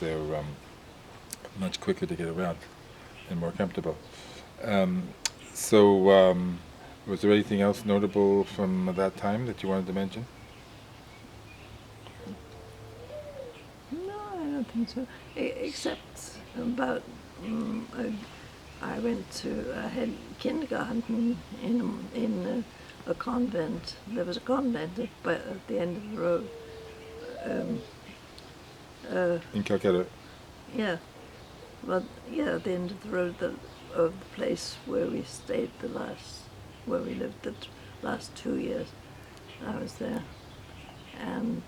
they're much quicker to get around and more comfortable. So, was there anything else notable from that time that you wanted to mention? No, I don't think so. Except about I had kindergarten in a convent. There was a convent at the end of the road. In Calcutta? Yeah, but yeah, at the end of the road of the place where we stayed where we lived the last 2 years. I was there, and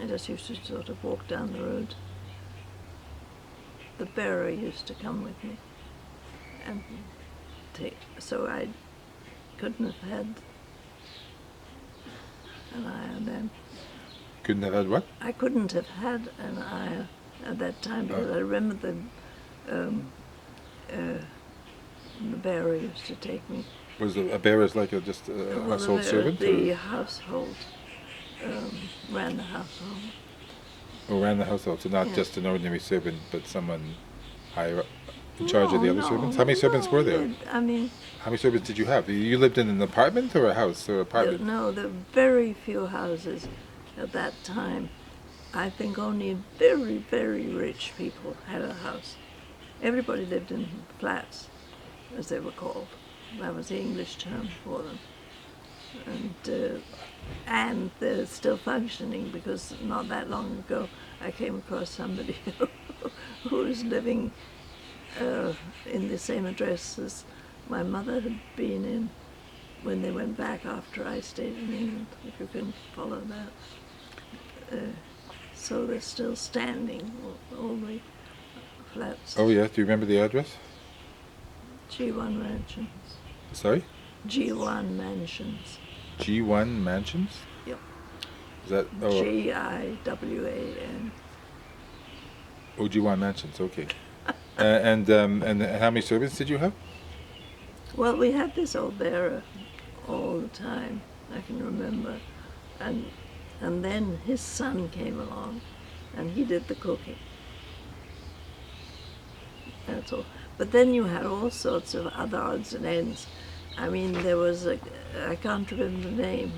I just used to sort of walk down the road. The bearer used to come with me, and so I couldn't have had an ayah then. Couldn't have had what? I couldn't have had an ayah at that time because I remember the bearer used to take me. Was a bearer like just a household servant? The household ran the household. Or ran the household, so not just an ordinary servant, but someone higher up in charge of the other servants? How many servants were there? I mean, how many servants did you have? You lived in an apartment or a house or apartment? No, there were very few houses at that time. I think only very, very rich people had a house. Everybody lived in flats, as they were called. That was the English term for them. And they're still functioning because not that long ago I came across somebody who was living in the same address as my mother had been in when they went back after I stayed in England, if you can follow that. So they're still standing, all the flats. Oh yeah, do you remember the address? G1 Mansions. Sorry? G1 Mansions. G1 Mansions? Yep. Is that Giwan? Oh, G1 Mansions, okay. And how many servants did you have? Well, we had this old bearer all the time, I can remember. And then his son came along and he did the cooking. That's all. But then you had all sorts of other odds and ends. I mean, there was I can't remember the name.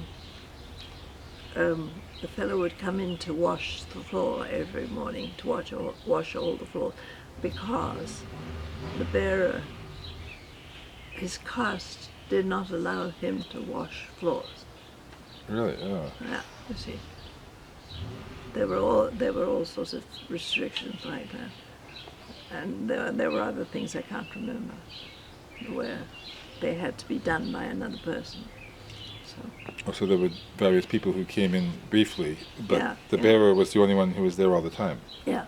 The fellow would come in to wash the floor every morning, to wash all the floor, because the bearer, his caste did not allow him to wash floors. Really? Oh. Yeah, you see. There were all sorts of restrictions like that. And there were other things I can't remember, where they had to be done by another person. So there were various people who came in briefly, but the bearer was the only one who was there all the time. Yeah.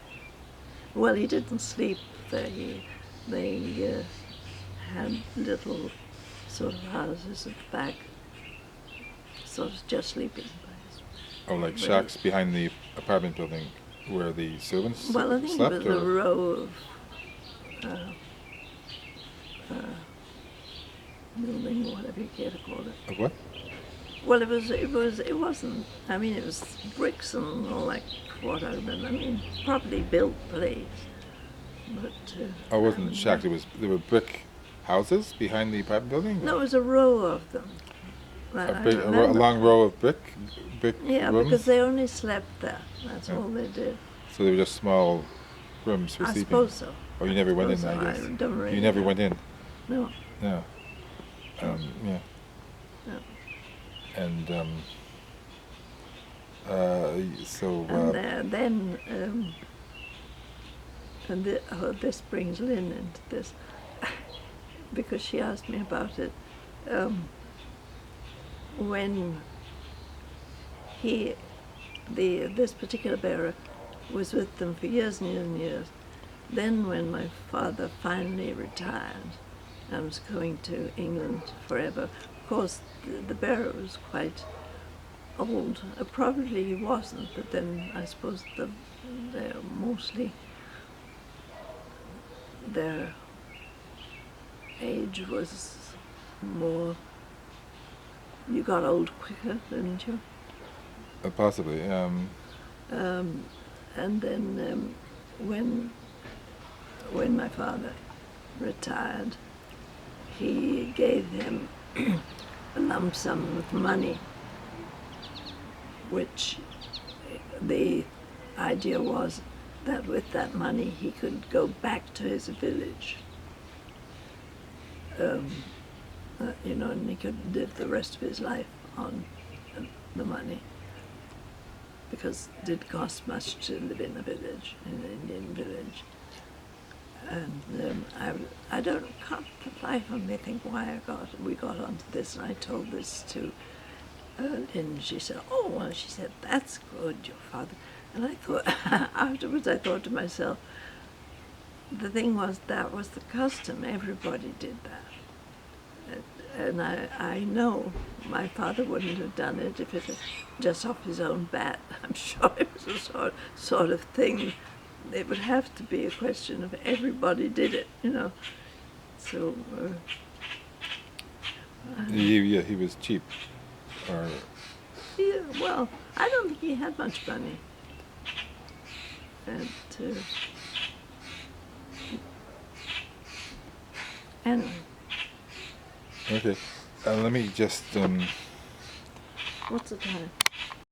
Well, he didn't sleep there. They had little sort of houses at the back, sort of just sleeping place. Oh, like shacks behind the apartment building where the servants slept? Well, I think it was a row of building, whatever you care to call it. Of what? Well, it wasn't. I mean, it was bricks and all like what I remember. I mean, properly built place. But it wasn't shacks. There were brick houses behind the apartment building. No, it was a row of them. A long row of brick. Yeah, rooms? because they only slept there. That's all they did. So they were just small rooms for sleeping. I suppose so. Oh, you never went in, I guess. You never went in. No. No. Yeah. No. And this brings Lynn into this because she asked me about it when this particular bearer was with them for years and years and years. Then when my father finally retired and was going to England forever, of course the bearer was quite old. Probably he wasn't, but then I suppose they're mostly, their age was more, you got old quicker, didn't you? Possibly. And then when when my father retired, he gave him a lump sum of money, which the idea was that with that money he could go back to his village, and he could live the rest of his life on the money, because it did cost much to live in a village, in an Indian village. And I can't for the life of me think why we got onto this, and I told this to Lynn. She said, "Oh, well," she said, "that's good, your father." And I thought, afterwards I thought to myself, the thing was, that was the custom. Everybody did that. And I know my father wouldn't have done it if it was just off his own bat. I'm sure it was a sort of thing. It would have to be a question of everybody did it, So, He was cheap, or yeah, well, I don't think he had much money. And, anyway, okay. Let me just what's the time?